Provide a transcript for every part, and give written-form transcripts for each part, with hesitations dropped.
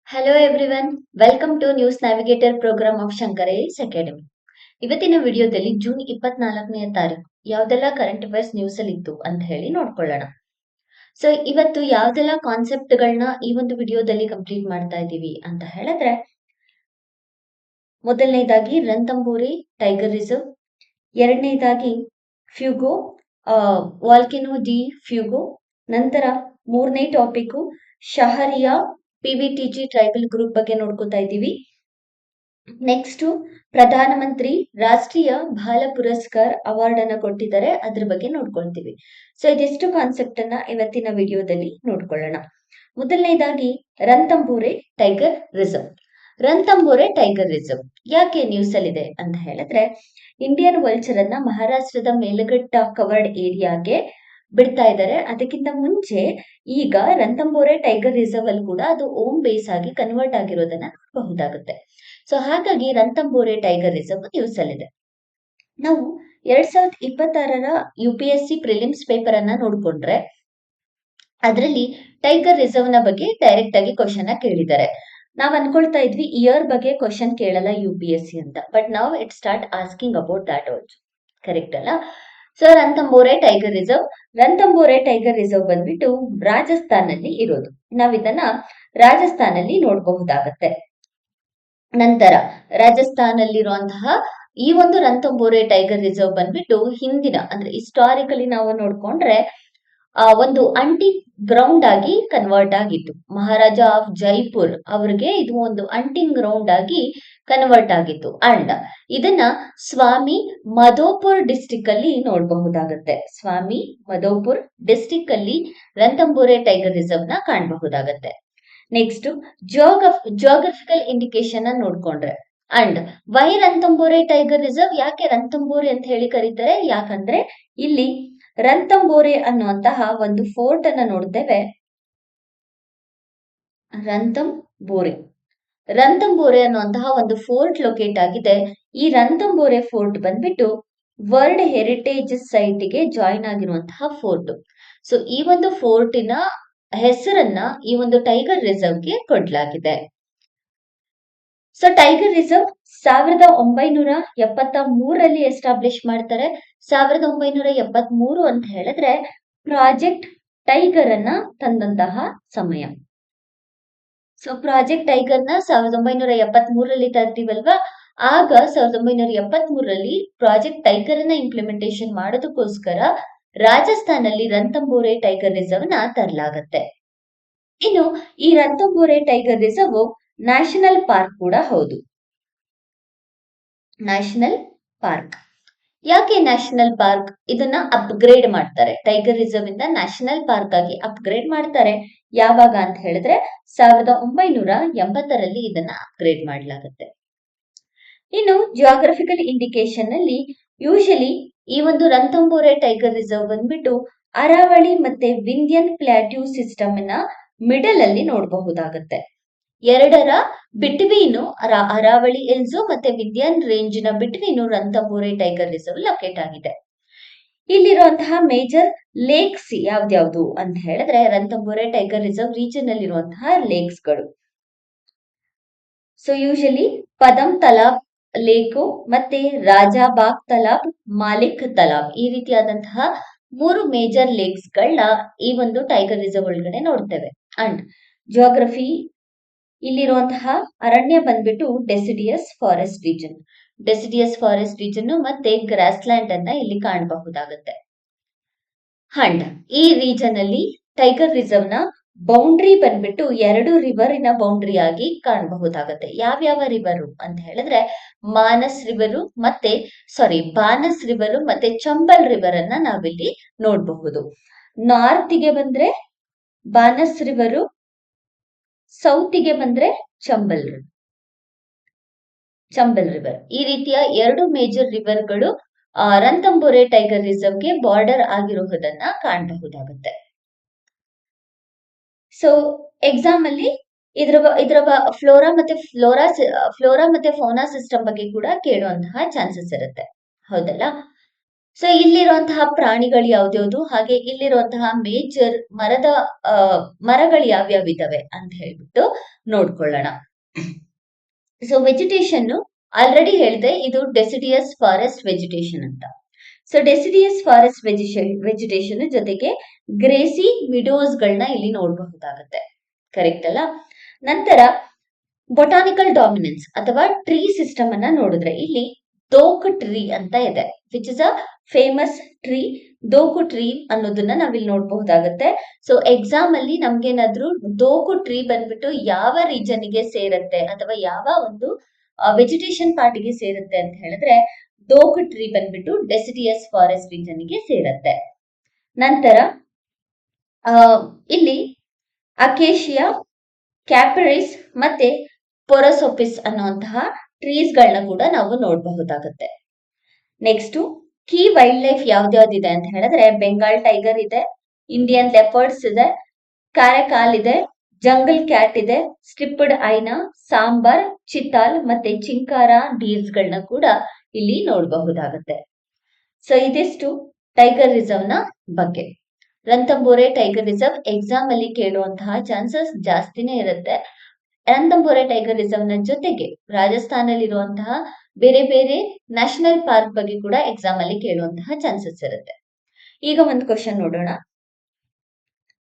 Hello everyone, welcome to news navigator program of Shankar IAS academy. ಇವತ್ತಿನ ವಿಡಿಯೋದಲ್ಲಿ June 24ನೇ ತಾರೀಕು ಯಾವ್ದೆಲ್ಲ current affairs news ಅಲ್ಲಿ ಇತ್ತು ಅಂತ ಹೇಳಿ ನೋಡ್ಕೊಳ್ಳೋಣ. ಸೊ ಇವತ್ತು ಯಾವ್ದೆಲ್ಲ ಕಾನ್ಸೆಪ್ಟ್ ಗಳನ್ನ ಈ ಒಂದು ವಿಡಿಯೋದಲ್ಲಿ ಕಂಪ್ಲೀಟ್ ಮಾಡ್ತಾ ಇದ್ದೀವಿ ಅಂತ ಹೇಳಿದ್ರೆ, ಮೊದಲನೇದಾಗಿ ರಣಥಂಬೋರೆ ಟೈಗರ್ ರಿಸರ್ವ್, ಎರಡನೇದಾಗಿ ಫ್ಯೂಗೋ ವಾಲ್ಕೆನೋ ಡಿ ಫ್ಯೂಗೋ, ನಂತರ ಮೂರನೇ ಟಾಪಿಕ್ ಶಹರಿಯಾ ಪಿವಿಟಿಜಿ ಟ್ರೈಬಲ್ ಗ್ರೂಪ್ ಬಗ್ಗೆ ನೋಡ್ಕೋತಾ ಇದ್ದೀವಿ. ನೆಕ್ಸ್ಟ್ ಪ್ರಧಾನಮಂತ್ರಿ ರಾಷ್ಟ್ರೀಯ ಬಾಲ ಪುರಸ್ಕಾರ್ ಅವಾರ್ಡ್ ಅನ್ನ ಕೊಟ್ಟಿದ್ದಾರೆ, ಅದ್ರ ಬಗ್ಗೆ ನೋಡ್ಕೊಳ್ತೀವಿ. ಸೊ ಇದೆಷ್ಟು ಕಾನ್ಸೆಪ್ಟ್ ಅನ್ನ ಇವತ್ತಿನ ವಿಡಿಯೋದಲ್ಲಿ ನೋಡ್ಕೊಳ್ಳೋಣ. ಮೊದಲನೇದಾಗಿ ರಣಥಂಬೋರೆ ಟೈಗರ್ ರಿಸರ್ವ್. ರಣಥಂಬೋರೆ ಟೈಗರ್ ರಿಸರ್ವ್ ಯಾಕೆ ನ್ಯೂಸ್ ಅಲ್ಲಿದೆ ಅಂತ ಹೇಳಿದ್ರೆ, ಇಂಡಿಯನ್ ವಲ್ಚರ್ ಅನ್ನ ಮಹಾರಾಷ್ಟ್ರದ ಮೇಲಘಟ್ಟ ಕವರ್ಡ್ ಏರಿಯಾಗೆ ಬಿಡ್ತಾ ಇದ್ದಾರೆ. ಅದಕ್ಕಿಂತ ಮುಂಚೆ ಈಗ ರಣಥಂಬೋರೆ ಟೈಗರ್ ರಿಸರ್ವ್ ಅಲ್ಲಿ ಕೂಡ ಅದು ಓಮ್ ಬೇಸ್ ಆಗಿ ಕನ್ವರ್ಟ್ ಆಗಿರೋದನ್ನ ನೋಡಬಹುದಾಗುತ್ತೆ. ಸೊ ಹಾಗಾಗಿ ರಣಥಂಬೋರೆ ಟೈಗರ್ ರಿಸರ್ವ್ ನ್ಯೂಸ್ ಅಲ್ಲಿದೆ. ನಾವು 2026ರ UPSC ಪ್ರಿಲಿಮ್ಸ್ ಪೇಪರ್ ಅನ್ನ ನೋಡ್ಕೊಂಡ್ರೆ ಅದರಲ್ಲಿ ಟೈಗರ್ ರಿಸರ್ವ್ ನ ಬಗ್ಗೆ ಡೈರೆಕ್ಟ್ ಆಗಿ ಕ್ವಶನ್ ಕೇಳಿದ್ದಾರೆ. ನಾವ್ ಅನ್ಕೊಳ್ತಾ ಇದ್ವಿ ಇಯರ್ ಬಗ್ಗೆ ಕ್ವಶನ್ ಕೇಳಲ್ಲ UPSC ಅಂತ, ಬಟ್ ನಾವ್ it start asking about that also. Correct ಅಲ್ಲ? ಸೊ ರಣಥಂಬೋರೆ ಟೈಗರ್ ರಿಸರ್ವ್ ಬಂದ್ಬಿಟ್ಟು ರಾಜಸ್ಥಾನಲ್ಲಿ ಇರೋದು. ನಾವ್ ಇದನ್ನ ರಾಜಸ್ಥಾನಲ್ಲಿ ನೋಡಬಹುದಾಗತ್ತೆ. ನಂತರ ರಾಜಸ್ಥಾನಲ್ಲಿರುವಂತಹ ಈ ಒಂದು ರಣಥಂಬೋರೆ ಟೈಗರ್ ರಿಸರ್ವ್ ಬಂದ್ಬಿಟ್ಟು ಹಿಂದಿನ ಅಂದ್ರೆ ಹಿಸ್ಟಾರಿಕಲಿ ನಾವು ನೋಡ್ಕೊಂಡ್ರೆ ಒಂದು ಅಂಟಿಂಗ್ ಗ್ರೌಂಡ್ ಆಗಿ ಕನ್ವರ್ಟ್ ಆಗಿತ್ತು. ಮಹಾರಾಜ ಆಫ್ ಜೈಪುರ್ ಅವ್ರಿಗೆ ಇದು ಒಂದು ಅಂಟಿಂಗ್ ಗ್ರೌಂಡ್ ಆಗಿ ಕನ್ವರ್ಟ್ ಆಗಿತ್ತು. ಅಂಡ್ ಇದನ್ನ ಸ್ವಾಮಿ ಮಧೋಪುರ್ ಡಿಸ್ಟಿಕ್ ಅಲ್ಲಿ ನೋಡಬಹುದಾಗತ್ತೆ. ಸ್ವಾಮಿ ಮಧೋಪುರ್ ಡಿಸ್ಟಿಕ್ ಅಲ್ಲಿ ರಣಥಂಬೋರೆ ಟೈಗರ್ ರಿಸರ್ವ್ ನ ಕಾಣಬಹುದಾಗತ್ತೆ. ನೆಕ್ಸ್ಟ್ ಜಿಯೋಗ್ರಫಿಕಲ್ ಇಂಡಿಕೇಶನ್ ನೋಡ್ಕೊಂಡ್ರೆ, ಅಂಡ್ ವೈ ರಣಥಂಬೋರೆ ಟೈಗರ್ ರಿಸರ್ವ್, ಯಾಕೆ ರಣಥಂಬೋರೆ ಅಂತ ಹೇಳಿ ಕರೀತಾರೆ? ಯಾಕಂದ್ರೆ ಇಲ್ಲಿ ರಣಥಂಬೋರೆ ಅನ್ನುವಂತಹ ಒಂದು ಫೋರ್ಟ್ ಅನ್ನ ನೋಡ್ತೇವೆ. ರಣಥಂಬೋರೆ ಅನ್ನುವಂತಹ ಒಂದು ಫೋರ್ಟ್ ಲೊಕೇಟ್ ಆಗಿದೆ. ಈ ರಣಥಂಬೋರೆ ಫೋರ್ಟ್ ಬಂದ್ಬಿಟ್ಟು ವರ್ಲ್ಡ್ ಹೆರಿಟೇಜ್ ಸೈಟ್ ಗೆ ಜಾಯಿನ್ ಆಗಿರುವಂತಹ ಫೋರ್ಟ್. ಸೊ ಈ ಒಂದು ಫೋರ್ಟಿನ ಹೆಸರನ್ನ ಈ ಒಂದು ಟೈಗರ್ ರಿಸರ್ವ್ ಗೆ ಕೊಡಲಾಗಿದೆ. ಸೊ ಟೈಗರ್ ರಿಸರ್ವ್ 1973ರಲ್ಲಿ ಎಸ್ಟಾಬ್ಲಿಷ್ ಮಾಡ್ತಾರೆ. 1973 ಅಂತ ಹೇಳಿದ್ರೆ ಪ್ರಾಜೆಕ್ಟ್ ಟೈಗರ್ ಅನ್ನ ತಂದಂತಹ ಸಮಯ. ಸೊ ಪ್ರಾಜೆಕ್ಟ್ ಟೈಗರ್ ನ 1973ರಲ್ಲಿ ತರ್ತೀವಲ್ವಾ, ಆಗ 1973ರಲ್ಲಿ ಪ್ರಾಜೆಕ್ಟ್ ಟೈಗರ್ ಅನ್ನ ಇಂಪ್ಲಿಮೆಂಟೇಷನ್ ಮಾಡೋದಕ್ಕೋಸ್ಕರ ರಾಜಸ್ಥಾನಲ್ಲಿ ರಣಥಂಬೋರೆ ಟೈಗರ್ ರಿಸರ್ವ್ ನ ತರಲಾಗತ್ತೆ. ಇನ್ನು ಈ ರಣಥಂಬೋರೆ ಟೈಗರ್ ರಿಸರ್ವ್ ನ್ಯಾಷನಲ್ ಪಾರ್ಕ್ ಕೂಡ ಹೌದು. ನ್ಯಾಷನಲ್ ಪಾರ್ಕ್ ಯಾಕೆ ನ್ಯಾಷನಲ್ ಪಾರ್ಕ್? ಇದನ್ನ ಅಪ್ಗ್ರೇಡ್ ಮಾಡ್ತಾರೆ. ಟೈಗರ್ ರಿಸರ್ವ್ ಇಂದ ನ್ಯಾಷನಲ್ ಪಾರ್ಕ್ ಆಗಿ ಅಪ್ಗ್ರೇಡ್ ಮಾಡ್ತಾರೆ. ಯಾವಾಗ ಅಂತ ಹೇಳಿದ್ರೆ 1980ರಲ್ಲಿ ಇದನ್ನ ಅಪ್ಗ್ರೇಡ್ ಮಾಡಲಾಗುತ್ತೆ. ಇನ್ನು ಜಿಯೋಗ್ರಫಿಕಲ್ ಇಂಡಿಕೇಶನ್ ಅಲ್ಲಿ ಯೂಶಲಿ ಈ ಒಂದು ರಣಥಂಬೋರೆ ಟೈಗರ್ ರಿಸರ್ವ್ ಬಂದ್ಬಿಟ್ಟು ಅರಾವಳಿ ಮತ್ತೆ ವಿಂಧ್ಯನ್ ಪ್ಲಾಟ್ಯೂ ಸಿಸ್ಟಮ್ ನ ಮಿಡಲ್ ಅಲ್ಲಿ ನೋಡಬಹುದಾಗುತ್ತೆ. ಎರಡರ ಬಿಟ್ವೀನು ಅರಾವಳಿ ಹಿಲ್ಸ್ ಮತ್ತೆ ವಿಂಧ್ಯನ್ ರೇಂಜ್ ನ ಬಿಟ್ವೀನು ರಣಥಂಬೋರೆ ಟೈಗರ್ ರಿಸರ್ವ್ ಲೊಕೇಟ್ ಆಗಿದೆ. ಇಲ್ಲಿರುವಂತಹ ಮೇಜರ್ ಲೇಕ್ಸ್ ಯಾವ್ದ್ಯಾವ್ದು ಅಂತ ಹೇಳಿದ್ರೆ ರಣಥಂಬೋರೆ ಟೈಗರ್ ರಿಸರ್ವ್ ರೀಜನ್ ಅಲ್ಲಿ ಇರುವಂತಹ ಲೇಕ್ಸ್ ಗಳು. ಸೊ ಯೂಶಲಿ ಪದಂ ತಲಾಬ್ ಲೇಕು ಮತ್ತೆ ರಾಜಾಬಾಗ್ ತಲಾಬ್, ಮಾಲಿಕ್ ತಲಾಬ್, ಈ ರೀತಿಯಾದಂತಹ 3 ಮೇಜರ್ ಲೇಕ್ಸ್ ಗಳನ್ನ ಈ ಒಂದು ಟೈಗರ್ ರಿಸರ್ವ್ ಒಳಗಡೆ ನೋಡ್ತೇವೆ. ಅಂಡ್ ಜಿಯೋಗ್ರಫಿ, ಇಲ್ಲಿರುವಂತಹ ಅರಣ್ಯ ಬಂದ್ಬಿಟ್ಟು ಡೆಸಿಡಿಯಸ್ ಫಾರೆಸ್ಟ್ ರೀಜನ್ ಮತ್ತೆ ಗ್ರಾಸ್ ಲ್ಯಾಂಡ್ ಅನ್ನ ಇಲ್ಲಿ ಕಾಣಬಹುದಾಗುತ್ತೆ. ಅಂಡ್ ಈ ರೀಜನ್ ಅಲ್ಲಿ ಟೈಗರ್ ರಿಸರ್ವ್ ನ ಬೌಂಡ್ರಿ ಬಂದ್ಬಿಟ್ಟು 2 ರಿವರಿನ ಬೌಂಡ್ರಿ ಆಗಿ ಕಾಣಬಹುದಾಗುತ್ತೆ. ಯಾವ್ಯಾವ ರಿವರು ಅಂತ ಹೇಳಿದ್ರೆ ಬಾನಸ್ ರಿವರು ಮತ್ತೆ ಚಂಬಲ್ ರಿವರ್ ಅನ್ನ ನಾವಿಲ್ಲಿ ನೋಡಬಹುದು. ನಾರ್ತ್ಗೆ ಬಂದ್ರೆ ಬಾನಸ್ ರಿವರು, ಸೌತ್ಗೆ ಬಂದ್ರೆ ಚಂಬಲ್ ರಿವರ್. ಈ ರೀತಿಯ 2 ಮೇಜರ್ ರಿವರ್ಗಳು ರಣಥಂಬೋರೆ ಟೈಗರ್ ರಿಸರ್ವ್ ಗೆ ಬಾರ್ಡರ್ ಆಗಿರುವುದನ್ನ ಕಾಣಬಹುದಾಗುತ್ತೆ. ಸೊ ಎಕ್ಸಾಮ್ ಅಲ್ಲಿ ಇದರ ಫ್ಲೋರಾ ಮತ್ತೆ ಫೌನಾ ಸಿಸ್ಟಮ್ ಬಗ್ಗೆ ಕೂಡ ಕೇಳುವಂತಹ ಚಾನ್ಸಸ್ ಇರುತ್ತೆ, ಹೌದಲ್ಲ? ಸೊ ಇಲ್ಲಿರುವಂತಹ ಪ್ರಾಣಿಗಳು ಯಾವ್ದ್ಯಾವ್ದು, ಹಾಗೆ ಇಲ್ಲಿರುವಂತಹ ಮೇಜರ್ ಮರಗಳು ಯಾವ್ಯಾವಿದಾವೆ ಅಂತ ಹೇಳ್ಬಿಟ್ಟು ನೋಡ್ಕೊಳ್ಳೋಣ. ಸೊ ವೆಜಿಟೇಷನ್ ಆಲ್ರೆಡಿ ಹೇಳಿದೆ, ಇದು ಡೆಸಿಡಿಯಸ್ ಫಾರೆಸ್ಟ್ ವೆಜಿಟೇಷನ್ ಅಂತ. ಸೊ ಡೆಸಿಡಿಯಸ್ ಫಾರೆಸ್ಟ್ ವೆಜಿಟೇಷನ್ ಜೊತೆಗೆ ಗ್ರೇಸಿ ವಿಡೋಸ್ ಗಳನ್ನ ಇಲ್ಲಿ ನೋಡಬಹುದಾಗುತ್ತೆ. ಕರೆಕ್ಟ್ ಅಲ್ಲ? ನಂತರ ಬೊಟಾನಿಕಲ್ ಡಾಮಿನೆನ್ಸ್ ಅಥವಾ ಟ್ರೀ ಸಿಸ್ಟಮ್ ಅನ್ನ ನೋಡಿದ್ರೆ ಇಲ್ಲಿ ದೋಕ್ ಟ್ರೀ ಅಂತ ಇದೆ, which is a famous tree. Dhok tree ಅನ್ನೋದನ್ನ ನಾವಿಲ್ಲಿ ನೋಡಬಹುದಾಗುತ್ತೆ. ಸೊ ಎಕ್ಸಾಮ್ ಅಲ್ಲಿ ನಮ್ಗೇನಾದ್ರೂ ದೋಕು ಟ್ರೀ ಬಂದ್ಬಿಟ್ಟು ಯಾವ ರೀಜನ್ ಗೆ ಸೇರುತ್ತೆ ಅಥವಾ ಯಾವ ಒಂದು ವೆಜಿಟೇಷನ್ ಪಾರ್ಟಿಗೆ ಸೇರುತ್ತೆ ಅಂತ ಹೇಳಿದ್ರೆ ದೋಕು ಟ್ರೀ ಬಂದ್ಬಿಟ್ಟು ಡೆಸಿಡಿಯಸ್ ಫಾರೆಸ್ಟ್ ರೀಜನ್ ಗೆ ಸೇರುತ್ತೆ. ನಂತರ ಇಲ್ಲಿ ಅಕೇಶಿಯಾ, ಕ್ಯಾಪರಿಸ್ ಮತ್ತೆ ಪೊರಸೊಪಿಸ್ ಅನ್ನುವಂತಹ ಟ್ರೀಸ್ ಗಳನ್ನ ಕೂಡ ನಾವು ನೋಡಬಹುದಾಗುತ್ತೆ. ನೆಕ್ಸ್ಟ್ ಕೀ ವೈಲ್ಡ್ ಲೈಫ್ ಯಾವ್ದ್ಯಾವ್ದಿದೆ ಅಂತ ಹೇಳಿದ್ರೆ ಬೆಂಗಾಲ್ ಟೈಗರ್ ಇದೆ, ಇಂಡಿಯನ್ ಲೆಪರ್ಡ್ಸ್ ಇದೆ, ಕ್ಯಾರೆಕಾಲ್ ಇದೆ, ಜಂಗಲ್ ಕ್ಯಾಟ್ ಇದೆ, ಸ್ಟ್ರಿಪ್ಡ್ ಐನಾ, ಸಾಂಬಾರ್, ಚಿತಾಲ್ ಮತ್ತೆ ಚಿಂಕಾರ ಡೀರ್ಸ್ ಗಳನ್ನ ಕೂಡ ಇಲ್ಲಿ ನೋಡಬಹುದಾಗುತ್ತೆ. ಸೊ ಇದಿಷ್ಟು ಟೈಗರ್ ರಿಸರ್ವ್ ನ ಬಗ್ಗೆ. ರಣಥಂಬೋರೆ ಟೈಗರ್ ರಿಸರ್ವ್ ಎಕ್ಸಾಮ್ ಅಲ್ಲಿ ಕೇಳುವಂತಹ ಚಾನ್ಸಸ್ ಜಾಸ್ತಿನೇ ಇರುತ್ತೆ. ರಣಥಂಬೋರೆ ಟೈಗರ್ ರಿಸರ್ವ್ ನ ಜೊತೆಗೆ ರಾಜಸ್ಥಾನಲ್ಲಿರುವಂತಹ ಬೇರೆ ಬೇರೆ ನ್ಯಾಷನಲ್ ಪಾರ್ಕ್ ಬಗ್ಗೆ ಕೂಡ ಎಕ್ಸಾಮ್ ಅಲ್ಲಿ ಕೇಳುವಂತಹ ಚಾನ್ಸಸ್ ಇರುತ್ತೆ. ಈಗ ಒಂದು ಕ್ವಶನ್ ನೋಡೋಣ.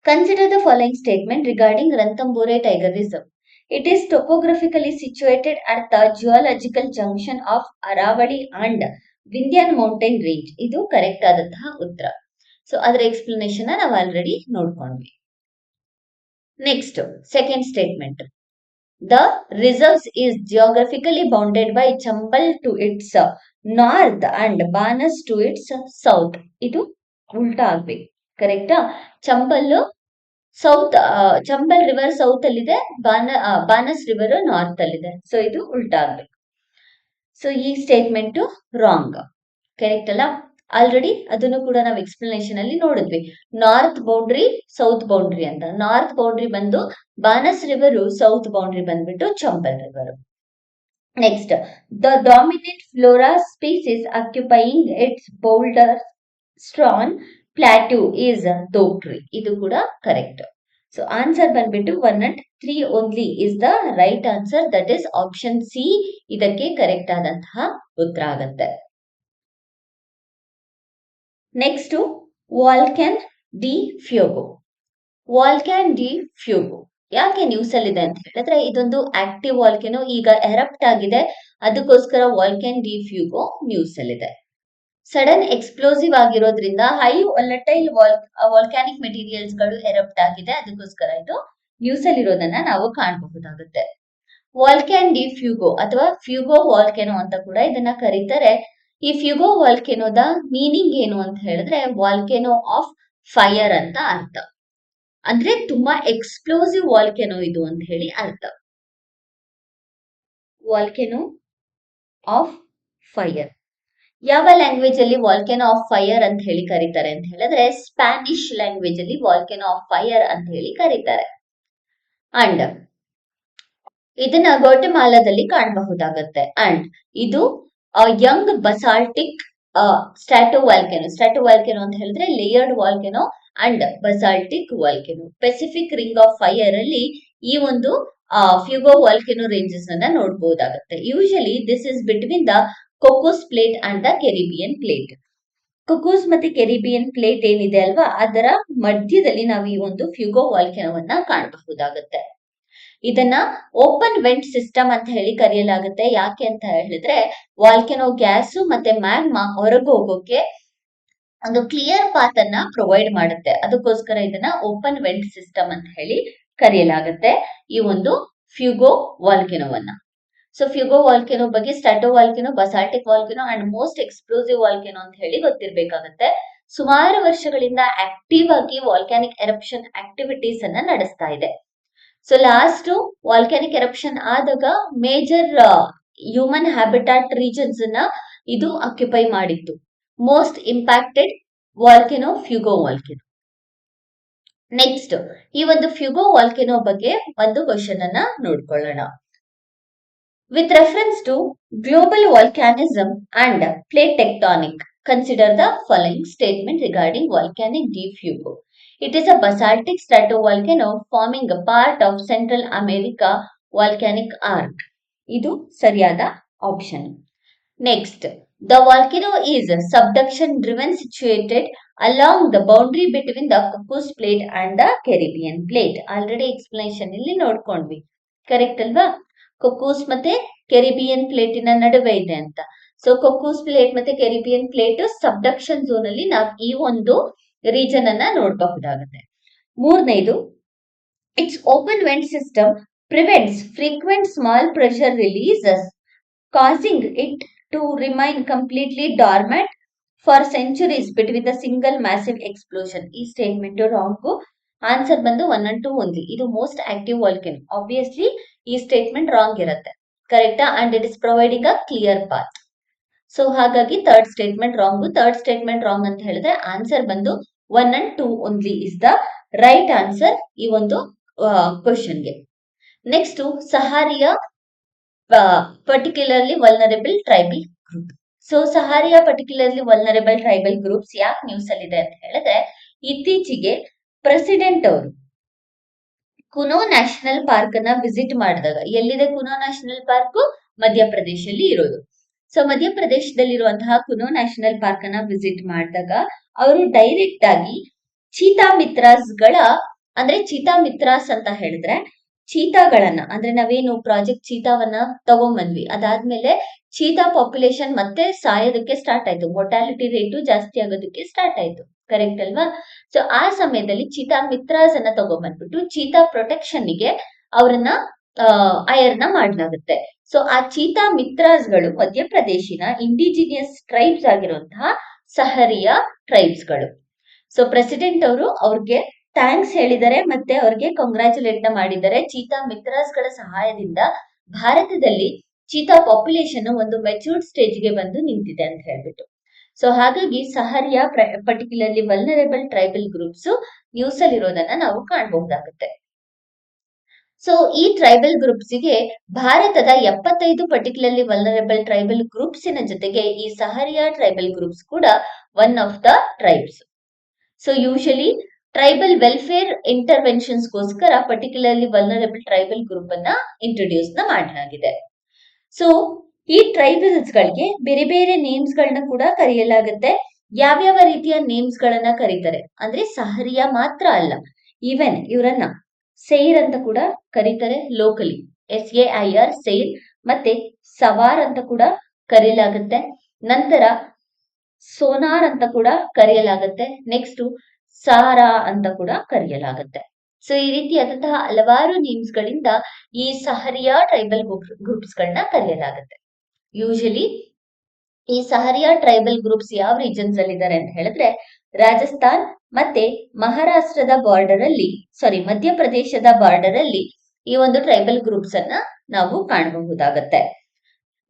Consider the following statement regarding Ranthambore tiger reserve. It is topographically situated at the geological junction of Aravalli and Vindhyan mountain range. ಇದು ಕರೆಕ್ಟ್ ಆದಂತಹ ಉತ್ತರ. ಸೊ ಅದರ ಎಕ್ಸ್ಪ್ಲನೇಷನ್ ನಾವು ಆಲ್ರೆಡಿ ನೋಡ್ಕೊಂಡ್ವಿ. Next second statement. The reserves is geographically bounded by Chambal to its north and Banas to its south. ಇದು ಉಲ್ಟಾ ಆಗ್ಬೇಕು. ಕರೆಕ್ಟಾ? Chambal south, Chambal river south ಅಲ್ಲಿದೆ, ಬಾನಸ್ ರಿವರ್ ನಾರ್ತ್ ಅಲ್ಲಿದೆ. ಸೊ ಇದು ಉಲ್ಟಾ ಆಗ್ಬೇಕು. ಸೊ ಈ ಸ್ಟೇಟ್ಮೆಂಟ್ ರಾಂಗ್. ಕರೆಕ್ಟ್ ಅಲ್ಲ? ಆಲ್ರೆಡಿ ಅದನ್ನು ಕೂಡ ನಾವು ಎಕ್ಸ್ಪ್ಲನೇಷನ್ ಅಲ್ಲಿ ನೋಡಿದ್ವಿ. ನಾರ್ತ್ ಬೌಂಡ್ರಿ, ಸೌತ್ ಬೌಂಡ್ರಿ ಅಂತ. ನಾರ್ತ್ ಬೌಂಡ್ರಿ ಬಂದು ಬಾನಸ್ ರಿವರ್, ಸೌತ್ ಬೌಂಡ್ರಿ ಬಂದ್ಬಿಟ್ಟು Chambal river. Next, the dominant flora species occupying its boulder strewn plateau is Dhok tree. ಇದು ಕೂಡ ಕರೆಕ್ಟ್. ಸೊ ಆನ್ಸರ್ ಬಂದ್ಬಿಟ್ಟು 1 and 3 only is the right answer. That is option C ಇದಕ್ಕೆ correct ಆದಂತಹ ಉತ್ತರ ಆಗುತ್ತೆ. Next Volcan de Fuego. Volcan de Fuego ಯಾಕೆ news ಅಲ್ಲಿ ಇದೆ ಅಂತ ಹೇಳಿದ್ರೆ ಇದೊಂದು ಆಕ್ಟಿವ್ ವಾಲ್ಕೆನೋ, ಈಗ ಎರಪ್ಟ್ ಆಗಿದೆ, ಅದಕ್ಕೋಸ್ಕರ ವಾಲ್ಕ್ಯಾನ್ ಡಿ ಫ್ಯೂಗೋ ನ್ಯೂಸ್ ಅಲ್ಲಿದೆ. ಸಡನ್ ಎಕ್ಸ್ಪ್ಲೋಸಿವ್ ಆಗಿರೋದ್ರಿಂದ ಹೈ ವಾಲಟೈಲ್ ವಾಲ್ಕ್ಯಾನಿಕ್ ಮೆಟೀರಿಯಲ್ಸ್ ಗಳು ಎರಪ್ಟ್ ಆಗಿದೆ, ಅದಕ್ಕೋಸ್ಕರ ಇದು ನ್ಯೂಸ್ ಅಲ್ಲಿ ಇರೋದನ್ನ ನಾವು ಕಾಣಬಹುದಾಗುತ್ತೆ. ವಾಲ್ಕ್ಯಾನ್ ಡಿ ಫ್ಯೂಗೋ ಅಥವಾ ಫ್ಯೂಗೋ ವಾಲ್ಕೆನೋ ಅಂತ ಕೂಡ ಇದನ್ನ ಕರೀತಾರೆ. ಈ ಫ್ಯೂಗೋ ವಾಲ್ಕೆನೋದ ಮೀನಿಂಗ್ ಏನು ಅಂತ ಹೇಳಿದ್ರೆ ವಾಲ್ಕೆನೋ ಆಫ್ ಫೈರ್ ಅಂತ ಅರ್ಥ. ಅಂದ್ರೆ ತುಂಬಾ ಎಕ್ಸ್ಪ್ಲೋಸಿವ್ ವಾಲ್ಕೆನೋ ಇದು ಅಂತ ಹೇಳಿ ಅರ್ಥ. ವಾಲ್ಕೆನೋ ಆಫ್ ಫೈರ್ ಯಾವ ಲ್ಯಾಂಗ್ವೇಜ್ ಅಲ್ಲಿ ವಾಲ್ಕೆನೋ ಆಫ್ ಫೈರ್ ಅಂತ ಹೇಳಿ ಕರೀತಾರೆ ಅಂತ ಹೇಳಿದ್ರೆ ಸ್ಪ್ಯಾನಿಷ್ ಲ್ಯಾಂಗ್ವೇಜ್ ಅಲ್ಲಿ ವಾಲ್ಕೆನೋ ಆಫ್ ಫೈರ್ ಅಂತ ಹೇಳಿ ಕರೀತಾರೆ. ಅಂಡ್ ಇದನ್ನ ಗ್ವಾಟೆಮಾಲಾದಲ್ಲಿ ಕಾಣಬಹುದಾಗುತ್ತೆ. ಅಂಡ್ ಇದು ಯಂಗ್ ಬಸಾಲ್ಟಿಕ್ ಸ್ಟ್ಯಾಟೋ ವಾಲ್ಕೆನೋ ಅಂತ ಹೇಳಿದ್ರೆ layered volcano and basaltic volcano. Pacific ring of fire ಅಲ್ಲಿ ಈ ಒಂದು ಫ್ಯೂಗೋ ವಾಲ್ಕೆನೋ ರೇಂಜಸ್ ಅನ್ನ ನೋಡಬಹುದಾಗುತ್ತೆ. Usually this is between the Cocos plate and the Caribbean plate. Cocos ಮತ್ತೆ ಕೆರಿಬಿಯನ್ ಪ್ಲೇಟ್ ಏನಿದೆ ಅಲ್ವಾ, ಅದರ ಮಧ್ಯದಲ್ಲಿ ನಾವು ಈ ಒಂದು ಫ್ಯೂಗೋ ವಾಲ್ಕೆನೋವನ್ನ ಕಾಣಬಹುದಾಗುತ್ತೆ. ಇದನ್ನ ಓಪನ್ ವೆಂಟ್ ಸಿಸ್ಟಮ್ ಅಂತ ಹೇಳಿ ಕರೆಯಲಾಗುತ್ತೆ. ಯಾಕೆ ಅಂತ ಹೇಳಿದ್ರೆ ವಾಲ್ಕೆನೋ ಗ್ಯಾಸ್ ಮತ್ತೆ ಮ್ಯಾಗ್ಮಾ ಹೊರಗೆ ಹೋಗೋಕೆ ಒಂದು ಕ್ಲಿಯರ್ ಪಾತ್ ಅನ್ನ ಪ್ರೊವೈಡ್ ಮಾಡುತ್ತೆ, ಅದಕ್ಕೋಸ್ಕರ ಇದನ್ನ ಓಪನ್ ವೆಂಟ್ ಸಿಸ್ಟಮ್ ಅಂತ ಹೇಳಿ ಕರೆಯಲಾಗುತ್ತೆ ಈ ಒಂದು ಫ್ಯೂಗೋ ವಾಲ್ಕೆನೋವನ್ನ. ಸೊ ಫ್ಯೂಗೋ ವಾಲ್ಕೆನೋ ಬಗ್ಗೆ strato volcano, basaltic volcano and most explosive volcano ಅಂತ ಹೇಳಿ ಗೊತ್ತಿರ್ಬೇಕಾಗತ್ತೆ. ಸುಮಾರು ವರ್ಷಗಳಿಂದ ಆಕ್ಟಿವ್ ಆಗಿ ವಾಲ್ಕ್ಯಾನಿಕ್ ಎರಪ್ಷನ್ ಆಕ್ಟಿವಿಟೀಸ್ ಅನ್ನ ನಡೆಸ್ತಾ ಇದೆ. ಸೊ ಲಾಸ್ಟ್ ವಾಲ್ಕ್ಯಾನಿಕ್ ಎರಪ್ಷನ್ ಆದಾಗ ಮೇಜರ್ ಹ್ಯೂಮನ್ ಹ್ಯಾಬಿಟಾಟ್ ರೀಜನ್ಸ್ ಅನ್ನ ಇದು ಆಕ್ಯುಪೈ ಮಾಡಿತ್ತು. Most impacted volcano Fuego volcano. Next ಈ ಒಂದು ಫ್ಯೂಗೋ ವಾಲ್ಕೆನೋ ಬಗ್ಗೆ ಒಂದು ಕ್ವಶನ್ ಅನ್ನ ನೋಡ್ಕೊಳ್ಳೋಣ. With reference to global volcanism and plate tectonic, Consider the following statement regarding volcanic Deep Fuego. It is a basaltic stratovolcano forming a part of Central America volcanic arc. ಇದು ಸರಿಯಾದ option. Next, the volcano is subduction driven situated along the boundary between the Cocos Plate and the Caribbean Plate. Already explanation ಇಲ್ಲಿ ನೋಡ್ಕೊಂಡ್ವಿ. Correct ಅಲ್ವಾ? ಕೊಕೋಸ್ ಮತ್ತೆ Caribbean ಪ್ಲೇಟಿನ ನಡುವೆ ಇದೆ ಅಂತ. So ಕೊಕೋಸ್ plate ಮತ್ತೆ Caribbean plate ಸಬ್ಡಕ್ಷನ್ zone ಅಲ್ಲಿ ನಾವು ಈ ಒಂದು ರೀಜನ್ ಅನ್ನ ನೋಡಬಹುದಾಗುತ್ತೆ. ಮೂರನೇದು, it's open vent system prevents frequent small pressure releases causing it to remain completely dormant for centuries between the single massive explosion. ಈ ಸ್ಟೇಟ್ಮೆಂಟ್ ರಾಂಗ್. ಆನ್ಸರ್ ಬಂದು 1 and 2 only. ಇದು most active volcano. Obviously ಈ statement wrong ಇರುತ್ತೆ. ಕರೆಕ್ಟಾ? And it is providing a clear path. So ಹಾಗಾಗಿ third statement wrong. Third statement wrong ಅಂತ ಹೇಳಿದ್ರೆ answer ಬಂದು 1 and 2 only is the right answer ಈ ಒಂದು ಕ್ವಶನ್ಗೆ. Next, Sahariya particularly vulnerable tribal group. So Sahariya particularly vulnerable tribal groups ಯಾಕೆ news ಅಲ್ಲಿ ಇದೆ ಅಂತ ಹೇಳಿದ್ರೆ, ಇತ್ತೀಚೆಗೆ ಪ್ರೆಸಿಡೆಂಟ್ ಅವರು ಕುನೋ ನ್ಯಾಷನಲ್ ಪಾರ್ಕ್ ಅನ್ನ ವಿಸಿಟ್ ಮಾಡಿದಾಗ, ಎಲ್ಲಿದೆ ಕುನೋ ನ್ಯಾಷನಲ್ ಪಾರ್ಕ್? ಮಧ್ಯಪ್ರದೇಶಲ್ಲಿ ಇರೋದು. ಸೊ ಮಧ್ಯಪ್ರದೇಶದಲ್ಲಿರುವಂತಹ ಕುನೋ ನ್ಯಾಷನಲ್ ಪಾರ್ಕ್ ಅನ್ನ ವಿಸಿಟ್ ಮಾಡಿದಾಗ ಅವರು ಡೈರೆಕ್ಟ್ ಆಗಿ ಚೀತಾ ಮಿತ್ರಾಸ್ಗಳ, ಅಂದ್ರೆ ಚೀತಾ ಮಿತ್ರಾಸ್ ಅಂತ ಹೇಳಿದ್ರೆ ಚೀತಾಗಳನ್ನ, ಅಂದ್ರೆ ನಾವೇನು ಪ್ರಾಜೆಕ್ಟ್ ಚೀತಾವನ್ನ ತಗೊಂಡ್ಬಂದ್ವಿ, ಅದಾದ್ಮೇಲೆ ಚೀತಾ ಪಾಪ್ಯುಲೇಷನ್ ಮತ್ತೆ ಸಾಯೋದಕ್ಕೆ ಸ್ಟಾರ್ಟ್ ಆಯ್ತು, ಮೊರ್ಟಾಲಿಟಿ ರೇಟು ಜಾಸ್ತಿ ಆಗೋದಕ್ಕೆ ಸ್ಟಾರ್ಟ್ ಆಯ್ತು. ಕರೆಕ್ಟ್ ಅಲ್ವಾ? ಸೊ ಆ ಸಮಯದಲ್ಲಿ ಚೀತಾ ಮಿತ್ರಾಸ್ ಅನ್ನ ತಗೊಂಡ್ಬಂದ್ಬಿಟ್ಟು ಚೀತಾ ಪ್ರೊಟೆಕ್ಷನ್ ಗೆ ಅವರನ್ನ ಐರ್ನ ಮಾಡಲಾಗುತ್ತೆ. ಸೊ ಆ ಚೀತಾ ಮಿತ್ರಾಸ್ಗಳು ಮಧ್ಯಪ್ರದೇಶಿನ ಇಂಡಿಜಿನಿಯಸ್ ಟ್ರೈಬ್ಸ್ ಆಗಿರುವಂತಹ ಸಹರಿಯಾ ಟ್ರೈಬ್ಸ್ ಗಳು. ಸೊ ಪ್ರೆಸಿಡೆಂಟ್ ಅವರು ಅವ್ರಿಗೆ ಥ್ಯಾಂಕ್ಸ್ ಹೇಳಿದ್ದಾರೆ ಮತ್ತೆ ಅವ್ರಿಗೆ ಕಂಗ್ರಾಚುಲೇಟ್ ಮಾಡಿದ್ದಾರೆ. ಚೀತಾ ಮಿತ್ರಾಸ್ ಗಳ ಸಹಾಯದಿಂದ ಭಾರತದಲ್ಲಿ ಚೀತಾ ಪಾಪ್ಯುಲೇಷನ್ ಒಂದು ಮೆಚೂರ್ಡ್ ಸ್ಟೇಜ್ ಗೆ ಬಂದು ನಿಂತಿದೆ ಅಂತ ಹೇಳ್ಬಿಟ್ಟು. ಸೊ ಹಾಗಾಗಿ Sahariya particularly vulnerable tribal groups news ಅಲ್ಲಿ ಇರೋದನ್ನ ನಾವು ಕಾಣಬಹುದಾಗುತ್ತೆ. ಸೊ ಈ ಟ್ರೈಬಲ್ ಗ್ರೂಪ್ಸ್ ಗೆ ಭಾರತದ 75 ಪರ್ಟಿಕ್ಯುಲರ್ಲಿ ವಲ್ನರೇಬಲ್ ಟ್ರೈಬಲ್ ಗ್ರೂಪ್ಸ್ ನ ಜೊತೆಗೆ ಈ ಸಹರಿಯಾ ಟ್ರೈಬಲ್ ಗ್ರೂಪ್ಸ್ ಕೂಡ one of the tribes. So usually tribal welfare interventions ಗೋಸ್ಕರ ಪರ್ಟಿಕ್ಯುಲರ್ಲಿ ವಲ್ನರೇಬಲ್ ಟ್ರೈಬಲ್ ಗ್ರೂಪ್ ಅನ್ನ ಇಂಟ್ರೊಡ್ಯೂಸ್ ಮಾಡಲಾಗಿದೆ. ಸೊ ಈ ಟ್ರೈಬಲ್ಸ್ ಗಳಿಗೆ ಬೇರೆ ಬೇರೆ ನೇಮ್ಸ್ ಗಳನ್ನ ಕೂಡ ಕರೆಯಲಾಗುತ್ತೆ. ಯಾವ್ಯಾವ ರೀತಿಯ ನೇಮ್ಸ್ ಗಳನ್ನ ಕರೀತಾರೆ ಅಂದ್ರೆ ಸಹರಿಯಾ ಮಾತ್ರ ಅಲ್ಲ, ಈವನ್ ಇವರನ್ನ ಸೈರ್ ಅಂತ ಕೂಡ ಕರೀತಾರೆ ಲೋಕಲಿ, SAIR ಸೈರ್, ಮತ್ತೆ ಸವಾರ್ ಅಂತ ಕೂಡ ಕರೆಯಲಾಗುತ್ತೆ. ನಂತರ ಸೋನಾರ್ ಅಂತ ಕೂಡ ಕರೆಯಲಾಗುತ್ತೆ. ನೆಕ್ಸ್ಟ್ ಸಾರಾ ಅಂತ ಕೂಡ ಕರೆಯಲಾಗುತ್ತೆ. ಸೊ ಈ ರೀತಿಯಾದಂತಹ ಹಲವಾರು ನೇಮ್ಸ್ ಗಳಿಂದ ಈ ಸಹರಿಯಾ ಟ್ರೈಬಲ್ ಗ್ರೂಪ್ಸ್ ಗಳನ್ನ ಕರೆಯಲಾಗುತ್ತೆ. ಯೂಶಲಿ ಈ ಸಹರಿಯಾ ಟ್ರೈಬಲ್ ಗ್ರೂಪ್ಸ್ ಯಾವ ರೀಜನ್ಸ್ ಅಲ್ಲಿ ಇದ್ದಾರೆ ಅಂತ ಹೇಳಿದ್ರೆ, ರಾಜಸ್ಥಾನ್ ಮತ್ತೆ ಮಹಾರಾಷ್ಟ್ರದ ಬಾರ್ಡರ್ ಅಲ್ಲಿ, ಮಧ್ಯಪ್ರದೇಶದ ಬಾರ್ಡರ್ ಅಲ್ಲಿ ಈ ಒಂದು ಟ್ರೈಬಲ್ ಗ್ರೂಪ್ಸ್ ಅನ್ನ ನಾವು ಕಾಣಬಹುದಾಗತ್ತೆ.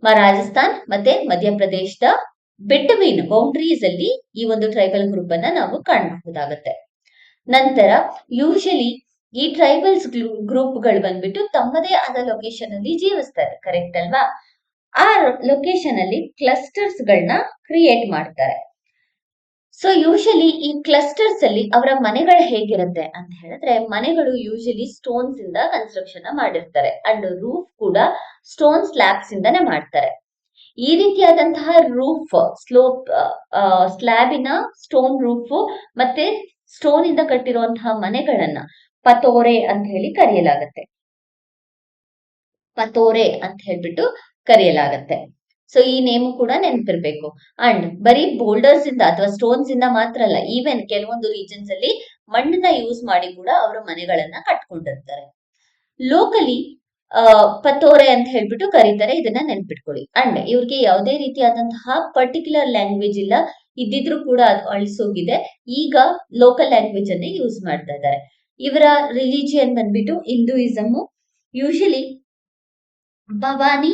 ರಾಜಸ್ಥಾನ್ ಮತ್ತೆ ಮಧ್ಯಪ್ರದೇಶದ ಬಿಟ್ವೀನ್ ಬೌಂಡ್ರೀಸ್ ಅಲ್ಲಿ ಈ ಒಂದು ಟ್ರೈಬಲ್ ಗ್ರೂಪ್ ಅನ್ನ ನಾವು ಕಾಣಬಹುದಾಗತ್ತೆ. ನಂತರ ಯೂಶಲಿ ಈ ಟ್ರೈಬಲ್ಸ್ ಗ್ರೂಪ್ ಗಳು ಬಂದ್ಬಿಟ್ಟು ತಮ್ಮದೇ ಆದ ಲೊಕೇಶನ್ ಅಲ್ಲಿ ಜೀವಿಸ್ತಾರೆ. ಕರೆಕ್ಟ್ ಅಲ್ವಾ? ಆ ಲೊಕೇಶನ್ ಅಲ್ಲಿ ಕ್ಲಸ್ಟರ್ಸ್ ಗಳನ್ನ ಕ್ರಿಯೇಟ್ ಮಾಡ್ತಾರೆ. ಸೊ ಯೂಶಲಿ ಈ ಕ್ಲಸ್ಟರ್ಸ್ ಅಲ್ಲಿ ಅವರ ಮನೆಗಳು ಹೇಗಿರುತ್ತೆ ಅಂತ ಹೇಳಿದ್ರೆ, ಮನೆಗಳು ಯೂಶಲಿ ಸ್ಟೋನ್ಸ್ ಇಂದ ಕನ್ಸ್ಟ್ರಕ್ಷನ್ ಮಾಡಿರ್ತಾರೆ ಅಂಡ್ ರೂಫ್ ಕೂಡ ಸ್ಟೋನ್ ಸ್ಲ್ಯಾಬ್ಸ್ ಇಂದಾನೆ ಮಾಡ್ತಾರೆ. ಈ ರೀತಿಯಾದಂತಹ ರೂಫ್ ಸ್ಲ್ಯಾಬಿನ ಸ್ಟೋನ್ ರೂಫ್ ಮತ್ತೆ ಸ್ಟೋನ್ ಇಂದ ಕಟ್ಟಿರುವಂತಹ ಮನೆಗಳನ್ನ ಪತೋರೆ ಅಂತ ಹೇಳಿ ಕರೆಯಲಾಗತ್ತೆ. ಪತೋರೆ ಅಂತ ಹೇಳ್ಬಿಟ್ಟು ಕರೆಯಲಾಗತ್ತೆ. ಸೊ ಈ ನೇಮ್ ಕೂಡ ನೆನಪಿರ್ಬೇಕು. ಅಂಡ್ ಬರೀ ಬೋಲ್ಡರ್ಸ್ ಇಂದ ಅಥವಾ ಸ್ಟೋನ್ಸ್ ಇಂದ ಮಾತ್ರ ಅಲ್ಲ, ಈವನ್ ಕೆಲವೊಂದು ರೀಜನ್ಸ್ ಅಲ್ಲಿ ಮಣ್ಣನ್ನ ಯೂಸ್ ಮಾಡಿ ಕೂಡ ಅವರು ಮನೆಗಳನ್ನ ಕಟ್ಕೊಂಡಿರ್ತಾರೆ. ಲೋಕಲಿ ಪತೋರೆ ಅಂತ ಹೇಳ್ಬಿಟ್ಟು ಕರೀತಾರೆ. ಇದನ್ನ ನೆನ್ಪಿಟ್ಕೊಳ್ಳಿ. ಅಂಡ್ ಇವ್ರಿಗೆ ಯಾವುದೇ ರೀತಿಯಾದಂತಹ ಪರ್ಟಿಕ್ಯುಲರ್ ಲ್ಯಾಂಗ್ವೇಜ್ ಇಲ್ಲ, ಇದ್ದಿದ್ರು ಕೂಡ ಅದು ಅಳಿಸೋಗಿದೆ. ಈಗ ಲೋಕಲ್ ಲ್ಯಾಂಗ್ವೇಜ್ ಅನ್ನೇ ಯೂಸ್ ಮಾಡ್ತಾ ಇದ್ದಾರೆ. ಇವರ ರಿಲಿಜಿಯನ್ ಬಂದ್ಬಿಟ್ಟು ಹಿಂದೂಯಿಸಮ್. ಯೂಶಲಿ ಭವಾನಿ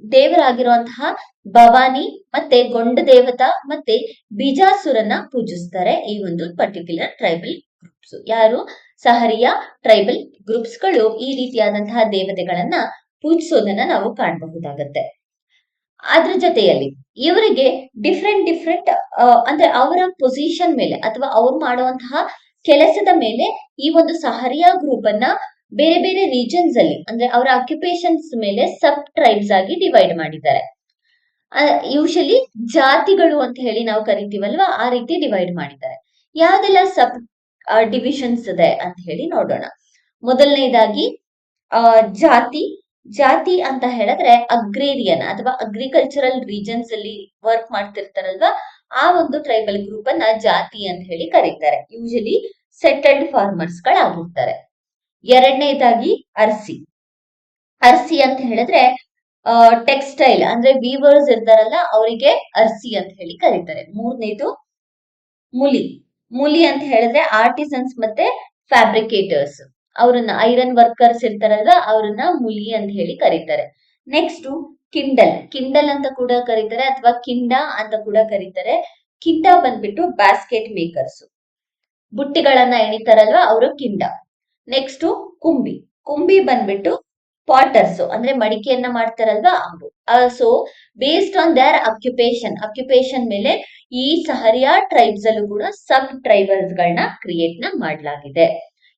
ದೇವರಾಗಿರುವಂತಹ ಭವಾನಿ ಮತ್ತೆ ಗೊಂಡ ದೇವತಾ ಮತ್ತೆ ಬಿಜಾಸುರನ್ನ ಪೂಜಿಸ್ತಾರೆ ಈ ಒಂದು ಪರ್ಟಿಕ್ಯುಲರ್ ಟ್ರೈಬಲ್ ಗ್ರೂಪ್ಸ್. ಯಾರು? ಸಹರಿಯಾ ಟ್ರೈಬಲ್ ಗ್ರೂಪ್ಸ್ ಗಳು ಈ ರೀತಿಯಾದಂತಹ ದೇವತೆಗಳನ್ನ ಪೂಜಿಸೋದನ್ನ ನಾವು ಕಾಣಬಹುದಾಗತ್ತೆ. ಅದ್ರ ಜೊತೆಯಲ್ಲಿ ಇವರಿಗೆ ಡಿಫ್ರೆಂಟ್ ಅಂದ್ರೆ ಅವರ ಪೊಸಿಷನ್ ಮೇಲೆ ಅಥವಾ ಅವ್ರು ಮಾಡುವಂತಹ ಕೆಲಸದ ಮೇಲೆ ಈ ಒಂದು ಸಹರಿಯಾ ಗ್ರೂಪ್ ಅನ್ನ ಬೇರೆ ಬೇರೆ ರೀಜನ್ಸ್ ಅಲ್ಲಿ ಅಂದ್ರೆ ಅವರ ಆಕ್ಯುಪೇಷನ್ಸ್ ಮೇಲೆ ಸಬ್ ಟ್ರೈಬ್ಸ್ ಆಗಿ ಡಿವೈಡ್ ಮಾಡಿದ್ದಾರೆ. ಯೂಶಲಿ ಜಾತಿಗಳು ಅಂತ ಹೇಳಿ ನಾವು ಕರಿತೀವಲ್ವಾ, ಆ ರೀತಿ ಡಿವೈಡ್ ಮಾಡಿದ್ದಾರೆ. ಯಾವ್ದೆಲ್ಲ ಸಬ್ ಡಿವಿಷನ್ಸ್ ಇದೆ ಅಂತ ಹೇಳಿ ನೋಡೋಣ. ಮೊದಲನೇದಾಗಿ ಜಾತಿ. ಜಾತಿ ಅಂತ ಹೇಳಿದ್ರೆ ಅಗ್ರೇರಿಯನ್ ಅಥವಾ ಅಗ್ರಿಕಲ್ಚರಲ್ ರೀಜನ್ಸ್ ಅಲ್ಲಿ ವರ್ಕ್ ಮಾಡ್ತಿರ್ತಾರಲ್ವಾ, ಆ ಒಂದು ಟ್ರೈಬಲ್ ಗ್ರೂಪ್ ಅನ್ನ ಜಾತಿ ಅಂತ ಹೇಳಿ ಕರೀತಾರೆ. ಯೂಶಲಿ ಸೆಟಲ್ಡ್ ಫಾರ್ಮರ್ಸ್ ಗಳಾಗಿರ್ತಾರೆ. ಎರಡನೇದಾಗಿ ಅರ್ಸಿ. ಅರ್ಸಿ ಅಂತ ಹೇಳಿದ್ರೆ ಟೆಕ್ಸ್ಟೈಲ್ ಅಂದ್ರೆ ವೀವರ್ಸ್ ಇರ್ತಾರಲ್ಲ, ಅವರಿಗೆ ಅರ್ಸಿ ಅಂತ ಹೇಳಿ ಕರೀತಾರೆ. ಮೂರನೇದು ಮುಲಿ. ಮುಲಿ ಅಂತ ಹೇಳಿದ್ರೆ ಆರ್ಟಿಸನ್ಸ್ ಮತ್ತೆ ಫ್ಯಾಬ್ರಿಕೇಟರ್ಸ್, ಅವ್ರನ್ನ ಐರನ್ ವರ್ಕರ್ಸ್ ಇರ್ತಾರಲ್ವಾ, ಅವ್ರನ್ನ ಮುಲಿ ಅಂತ ಹೇಳಿ ಕರೀತಾರೆ. Next Kindle. ಕಿಂಡಲ್ ಅಂತ ಕೂಡ ಕರೀತಾರೆ ಅಥವಾ ಕಿಂಡ ಅಂತ ಕೂಡ ಕರೀತಾರೆ. ಕಿಂಡ ಬಂದ್ಬಿಟ್ಟು ಬ್ಯಾಸ್ಕೆಟ್ ಮೇಕರ್ಸ್, ಬುಟ್ಟಿಗಳನ್ನ ಎಣಿತಾರಲ್ವಾ, ಅವರು ಕಿಂಡ. ನೆಕ್ಸ್ಟ್ ಕುಂಬಿ. ಕುಂಬಿ ಬಂದ್ಬಿಟ್ಟು ಪಾಟರ್ಸ್ ಅಂದ್ರೆ ಮಡಿಕೆಯನ್ನ ಮಾಡ್ತಾರಲ್ವಾ ಅವರು. So based on there occupation ಮೇಲೆ ಈ ಸಹರಿಯಾ ಟ್ರೈಬ್ಸ್ ಅಲ್ಲೂ ಕೂಡ ಸಬ್ ಟ್ರೈಬಲ್ಸ್ ಗಳನ್ನ ಕ್ರಿಯೇಟ್ ನ ಮಾಡಲಾಗಿದೆ.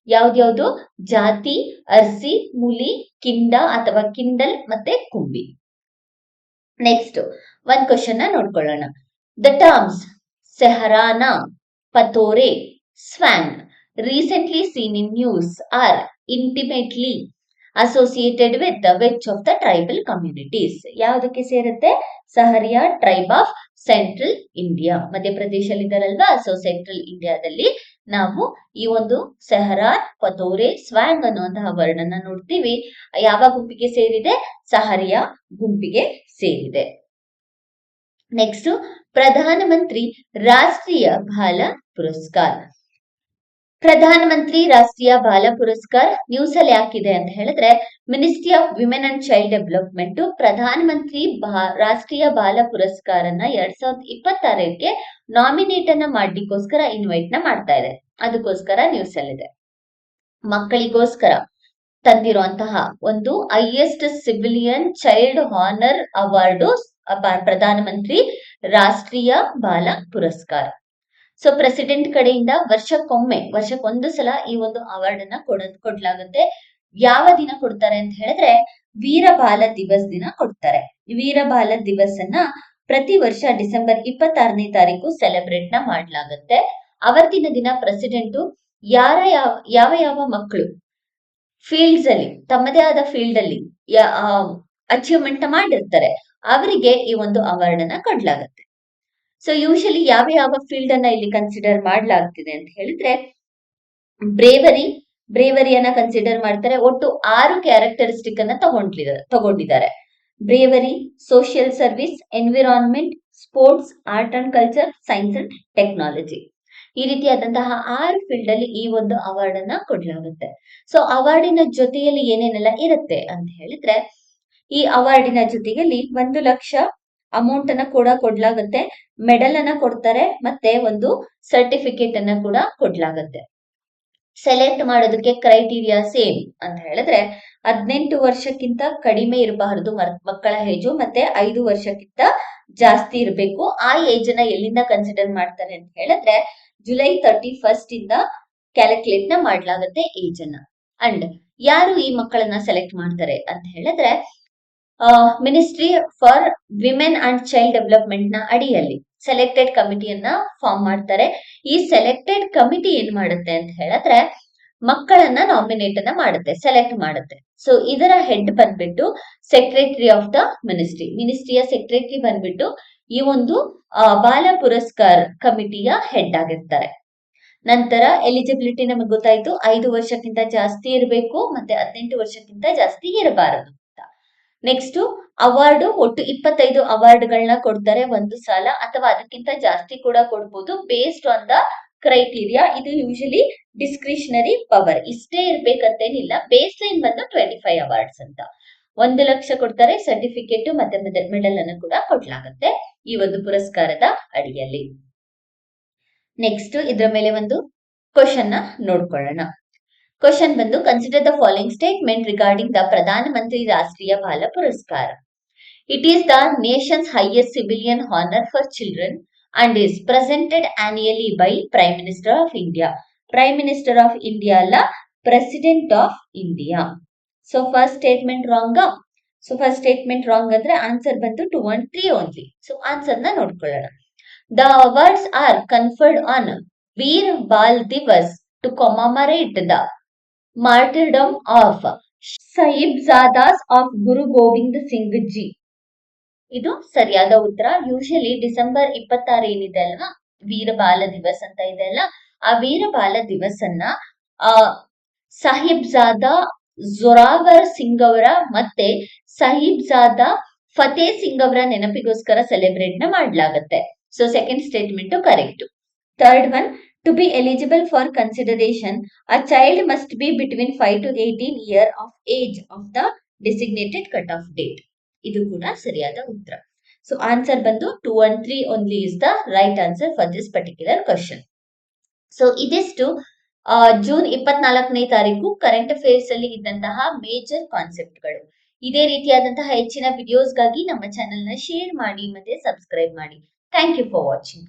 ಯಾವ್ದ್ಯಾವ್ದು? ಜಾತಿ, ಅರ್ಸಿ, ಮುಲಿ, ಕಿಂಡ ಅಥವಾ ಕಿಂಡಲ್ ಮತ್ತೆ ಕುಂಬಿ. ನೆಕ್ಸ್ಟ್ ಒಂದ್ ಕ್ವಶನ್ ನೋಡ್ಕೊಳ್ಳೋಣ. The terms Sehrana, Pathore, Swang recently seen in news are intimately associated with the which of the tribal communities? ಯಾವುದಕ್ಕೆ ಸೇರುತ್ತೆ? Sahariya tribe of central India, ಮಧ್ಯಪ್ರದೇಶಲ್ಲಿ ಇದಾರಲ್ವಾ, ಸೊ ಸೆಂಟ್ರಲ್ ಇಂಡಿಯಾದಲ್ಲಿ ನಾವು ಈ ಒಂದು ಸೆಹರಾನ್, ಪತೋರೆ, ಸ್ವಾಂಗ್ ಅನ್ನುವಂತಹ ವರ್ಣನ ನೋಡ್ತೀವಿ. ಯಾವ ಗುಂಪಿಗೆ ಸೇರಿದೆ? ಸಹರಿಯಾ ಗುಂಪಿಗೆ ಸೇರಿದೆ. ನೆಕ್ಸ್ಟ್ ಪ್ರಧಾನ ಮಂತ್ರಿ ರಾಷ್ಟ್ರೀಯ ಬಾಲ ಪುರಸ್ಕಾರ್. ಪ್ರಧಾನ ಮಂತ್ರಿ ರಾಷ್ಟ್ರೀಯ ಬಾಲ ಪುರಸ್ಕಾರ್ ನ್ಯೂಸ್ ಅಲ್ಲಿ ಯಾಕಿದೆ ಅಂತ ಹೇಳಿದ್ರೆ, ministry of women and child development Pradhan Mantri ರಾಷ್ಟ್ರೀಯ ಬಾಲ ಪುರಸ್ಕಾರನ್ನ 2026ಕ್ಕೆ ನಾಮಿನೇಟ್ ಅನ್ನ ಮಾಡ್ಲಿಕ್ಕೋಸ್ಕರ ಇನ್ವೈಟ್ ನ ಮಾಡ್ತಾ ಇದೆ. ಅದಕ್ಕೋಸ್ಕರ ನ್ಯೂಸ್ ಅಲ್ಲಿದೆ. ಮಕ್ಕಳಿಗೋಸ್ಕರ ತಂದಿರುವಂತಹ ಒಂದು highest civilian child honour award Pradhan Mantri ರಾಷ್ಟ್ರೀಯ ಬಾಲ ಪುರಸ್ಕಾರ. ಸೊ ಪ್ರೆಸಿಡೆಂಟ್ ಕಡೆಯಿಂದ ವರ್ಷಕ್ಕೊಂದು ಸಲ ಈ ಒಂದು ಅವಾರ್ಡ್ ಅನ್ನ ಕೊಡ್ಲಾಗುತ್ತೆ. ಯಾವ ದಿನ ಕೊಡ್ತಾರೆ ಅಂತ ಹೇಳಿದ್ರೆ, ವೀರ ಬಾಲ ದಿವಸ್ ದಿನ ಕೊಡ್ತಾರೆ. ವೀರ ಬಾಲ ದಿವಸ್ ಅನ್ನ ಪ್ರತಿ ವರ್ಷ ಡಿಸೆಂಬರ್ 26ನೇ ತಾರೀಕು ಸೆಲೆಬ್ರೇಟ್ ನ ಮಾಡ್ಲಾಗತ್ತೆ. ಅವತ್ತಿನ ದಿನ ಪ್ರೆಸಿಡೆಂಟ್ ಯಾವ ಯಾವ ಮಕ್ಕಳು ಫೀಲ್ಡ್ಸ್ ಅಲ್ಲಿ ತಮ್ಮದೇ ಆದ ಫೀಲ್ಡ್ ಅಲ್ಲಿ ಅಚೀವ್ಮೆಂಟ್ ಮಾಡಿರ್ತಾರೆ, ಅವರಿಗೆ ಈ ಒಂದು ಅವಾರ್ಡ್ ಅನ್ನ ಕೊಡ್ಲಾಗತ್ತೆ. ಸೊ ಯೂಶಲಿ ಯಾವ ಯಾವ ಫೀಲ್ಡ್ ಅನ್ನ ಇಲ್ಲಿ ಕನ್ಸಿಡರ್ ಮಾಡಲಾಗ್ತಿದೆ ಅಂತ ಹೇಳಿದ್ರೆ, ಬ್ರೇವರಿಯನ್ನ ಕನ್ಸಿಡರ್ ಮಾಡ್ತಾರೆ. ಒಟ್ಟು 6 ಕ್ಯಾರೆಕ್ಟರಿಸ್ಟಿಕ್ ಅನ್ನ ತಗೊಂಡಿದ್ದಾರೆ. Bravery, social service, environment, sports, art and culture, science and technology. ಈ ರೀತಿಯಾದಂತಹ 6 ಫೀಲ್ಡ್ ಅಲ್ಲಿ ಈ ಒಂದು ಅವಾರ್ಡ್ ಅನ್ನ ಕೊಡ್ಲಾಗುತ್ತೆ. ಸೊ ಅವಾರ್ಡಿನ ಜೊತೆಯಲ್ಲಿ ಏನೇನೆಲ್ಲ ಇರುತ್ತೆ ಅಂತ ಹೇಳಿದ್ರೆ, ಈ ಅವಾರ್ಡಿನ ಜೊತೆಯಲ್ಲಿ 1 ಲಕ್ಷ ಅಮೌಂಟ್ ಅನ್ನ ಕೂಡ ಕೊಡ್ಲಾಗುತ್ತೆ, ಮೆಡಲ್ ಅನ್ನ ಕೊಡ್ತಾರೆ, ಮತ್ತೆ ಒಂದು ಸರ್ಟಿಫಿಕೇಟ್ ಅನ್ನ ಕೂಡ ಕೊಡ್ಲಾಗುತ್ತೆ. ಸೆಲೆಕ್ಟ್ ಮಾಡೋದಕ್ಕೆ ಕ್ರೈಟೀರಿಯಾ ಸೇಮ್ ಅಂತ ಹೇಳಿದ್ರೆ, 18 ವರ್ಷಕ್ಕಿಂತ ಕಡಿಮೆ ಇರಬಾರದು ಮಕ್ಕಳ ಏಜು, ಮತ್ತೆ 5 ವರ್ಷಕ್ಕಿಂತ ಜಾಸ್ತಿ ಇರಬೇಕು. ಆ ಏಜ್ ಅನ್ನ ಎಲ್ಲಿಂದ ಕನ್ಸಿಡರ್ ಮಾಡ್ತಾರೆ ಅಂತ ಹೇಳಿದ್ರೆ, ಜುಲೈ 31 ಇಂದ ಕ್ಯಾಲ್ಕುಲೇಟ್ ನ ಮಾಡ್ಲಾಗುತ್ತೆ ಏಜ್ ಅನ್ನ. ಅಂಡ್ ಯಾರು ಈ ಮಕ್ಕಳನ್ನ ಸೆಲೆಕ್ಟ್ ಮಾಡ್ತಾರೆ ಅಂತ ಹೇಳಿದ್ರೆ, ministry for women and child development ನ ಅಡಿಯಲ್ಲಿ ಸೆಲೆಕ್ಟೆಡ್ ಕಮಿಟಿಯನ್ನ ಫಾರ್ಮ್ ಮಾಡ್ತಾರೆ. ಈ ಸೆಲೆಕ್ಟೆಡ್ ಕಮಿಟಿ ಏನ್ ಮಾಡುತ್ತೆ ಅಂತ ಹೇಳಿದ್ರೆ, ಮಕ್ಕಳನ್ನ ನಾಮಿನೇಟ್ ಅನ್ನ ಮಾಡುತ್ತೆ, ಸೆಲೆಕ್ಟ್ ಮಾಡುತ್ತೆ. ಸೊ ಇದರ ಹೆಡ್ ಬಂದ್ಬಿಟ್ಟು ಸೆಕ್ರೆಟರಿ ಆಫ್ ದ ಮಿನಿಸ್ಟ್ರಿಯ ಸೆಕ್ರೆಟರಿ ಬಂದ್ಬಿಟ್ಟು ಈ ಒಂದು ಬಾಲ ಪುರಸ್ಕಾರ್ ಕಮಿಟಿಯ ಹೆಡ್ ಆಗಿರ್ತಾರೆ. ನಂತರ ಎಲಿಜಿಬಿಲಿಟಿ ನಮಗೆ ಗೊತ್ತಾಯ್ತು, 5 ವರ್ಷಕ್ಕಿಂತ ಜಾಸ್ತಿ ಇರಬೇಕು, ಮತ್ತೆ 18 ವರ್ಷಕ್ಕಿಂತ ಜಾಸ್ತಿ ಇರಬಾರದು. ನೆಕ್ಸ್ಟ್ ಅವಾರ್ಡ್, ಒಟ್ಟು 25 ಅವಾರ್ಡ್ಗಳನ್ನ ಕೊಡ್ತಾರೆ ಒಂದು ಸಲ, ಅಥವಾ ಅದಕ್ಕಿಂತ ಜಾಸ್ತಿ ಕೂಡ ಕೊಡ್ಬೋದು ಬೇಸ್ಡ್ ಆನ್ ದ ಕ್ರೈಟೀರಿಯಾ. ಇದು ಯೂಶಲಿ ಡಿಸ್ಕ್ರಿಷನರಿ ಪವರ್, ಇಷ್ಟೇ ಇರ್ಬೇಕಂತೇನಿಲ್ಲ. ಬೇಸ್ ಲೈನ್ ಬಂದು 25 ಅವಾರ್ಡ್ಸ್ ಅಂತ. 1 ಲಕ್ಷ ಕೊಡ್ತಾರೆ, ಸರ್ಟಿಫಿಕೇಟ್ ಮತ್ತೆ ಮೆಡಲ್ ಅನ್ನು ಕೂಡ ಕೊಡ್ಲಾಗುತ್ತೆ ಈ ಒಂದು ಪುರಸ್ಕಾರದ ಅಡಿಯಲ್ಲಿ. ನೆಕ್ಸ್ಟ್ ಇದ್ರ ಮೇಲೆ ಒಂದು ಕ್ವಶನ್ ನ ನೋಡ್ಕೊಳ್ಳೋಣ. ಕ್ವಶನ್ ಬಂದು, consider the following statement regarding the Pradhan Mantri ರಾಷ್ಟ್ರೀಯ ಬಾಲ ಪುರಸ್ಕಾರ. It is the nation's highest civilian honor for children and is presented annually by Prime Minister of India. Prime Minister of India ಅಲ್ಲ, President of India. So first statement wrong. So first statement wrong ಅಂದ್ರೆ answer ಬಂದು 2 and 3 only. So answer ನ ನೋಡ್ಕೊಳ್ಳೋಣ. The awards are conferred on Veer Bal Divas to commemorate the martyrdom of Sahibzadas of Guru Gobind Singh Ji. ಇದು ಸರಿಯಾದ ಉತ್ತರ. Usually December 26 ಏನಿದೆ ಅಲ್ವಾ, ವೀರ ಬಾಲ ದಿವಸ್ ಅಂತ ಇದೆ ಅಲ್ಲ, ಆ ವೀರ ಬಾಲ ದಿವಸ್ ಅನ್ನ ಸಾಹಿಬ್ಜಾದ ಜೊರಾವರ್ ಸಿಂಗ್ ಅವರ ಮತ್ತೆ ಸಾಹಿಬ್ಜಾದ ಫತೇ ಸಿಂಗ್ ಅವರ ನೆನಪಿಗೋಸ್ಕರ ಸೆಲೆಬ್ರೇಟ್ ನ ಮಾಡಲಾಗುತ್ತೆ. So second statement correct. Third one, to be eligible for consideration a child must be between 5 to 18 year of age of the designated cut off date. ಇದು ಕೂಡ ಸರಿಯಾದ ಉತ್ತರ. ಸೊ ಆನ್ಸರ್ ಬಂದು 2 and 3 only is the right answer for this particular question. So ಇದಿಷ್ಟು June 24ನೇ ತಾರೀಕು current affairs ಅಲ್ಲಿ ಇದ್ದಂತಹ major ಕಾನ್ಸೆಪ್ಟ್ಗಳು. ಇದೇ ರೀತಿಯಾದಂತಹ ಹೆಚ್ಚಿನ ವಿಡಿಯೋಸ್ಗಾಗಿ ನಮ್ಮ ಚಾನೆಲ್ ನ ಶೇರ್ ಮಾಡಿ ಮತ್ತೆ ಸಬ್ಸ್ಕ್ರೈಬ್ ಮಾಡಿ. Thank you for watching.